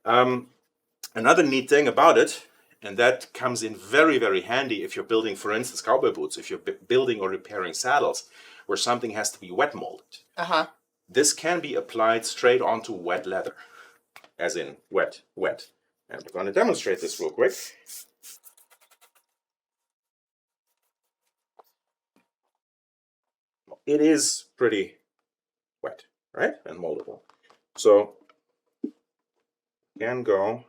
Another neat thing about it, and that comes in very, very handy if you're building, for instance, cowboy boots, if you're building or repairing saddles, where something has to be wet molded. This can be applied straight onto wet leather, as in wet, wet. And we're going to demonstrate this real quick. It is pretty wet, right? And moldable. So, can go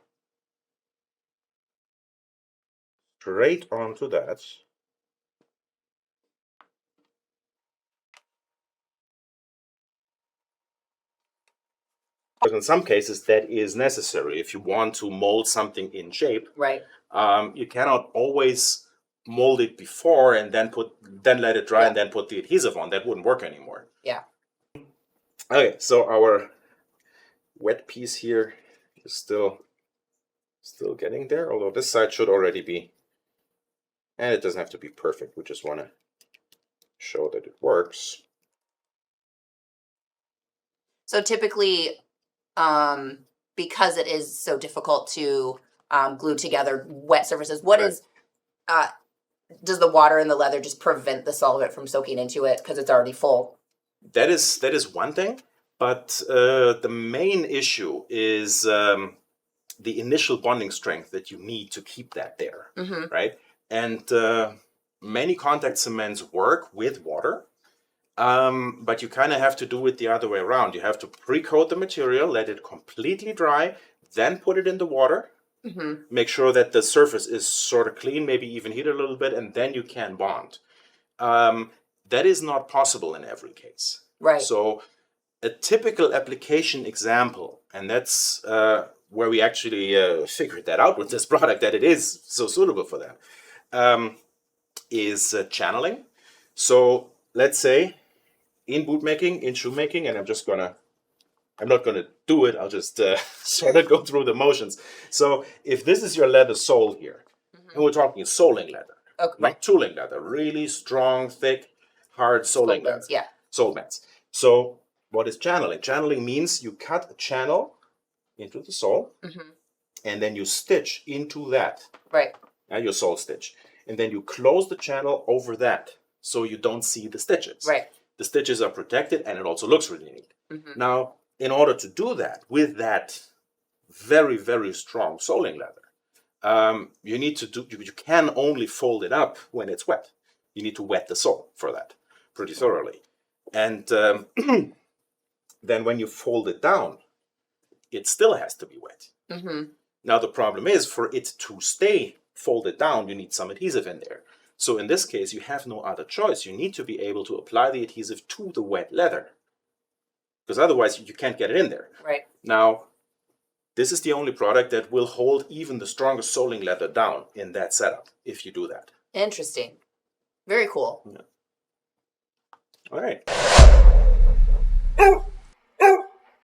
straight onto that. But in some cases, that is necessary. If you want to mold something in shape, right? You cannot always mold it before and then let it dry and then put the adhesive on. That wouldn't work anymore. Yeah. Okay, so our wet piece here is still getting there, although this side should already be, and it doesn't have to be perfect. We just want to show that it works. So typically, because it is so difficult to glue together wet surfaces, does the water in the leather just prevent the solvent from soaking into it because it's already full? That is one thing, but the main issue is the initial bonding strength that you need to keep that there, right? And many contact cements work with water, but you kind of have to do it the other way around. You have to pre-coat the material, let it completely dry, then put it in the water, make sure that the surface is sort of clean, maybe even heat it a little bit, and then you can bond. That is not possible in every case. Right. So a typical application example, and that's where we actually figured that out with this product, that it is so suitable for that, is channeling. So let's say in boot making, in shoe making, and I'm not gonna do it, I'll just sort of go through the motions. So if this is your leather sole here, and we're talking soling leather, not tooling leather, really strong, thick, hard soling leather. Yeah. Sole mats. So what is channeling? Channeling means you cut a channel into the sole, and then you stitch into that. Right. Your sole stitch. And then you close the channel over that so you don't see the stitches. Right. The stitches are protected and it also looks really neat. Now, in order to do that with that very, very strong soling leather, you can only fold it up when it's wet. You need to wet the sole for that pretty thoroughly. And then when you fold it down, it still has to be wet. Now, the problem is, for it to stay folded down, you need some adhesive in there. So in this case, you have no other choice. You need to be able to apply the adhesive to the wet leather, because otherwise you can't get it in there. Right. Now, this is the only product that will hold even the strongest soling leather down in that setup, if you do that. Interesting. Very cool. Yeah. All right.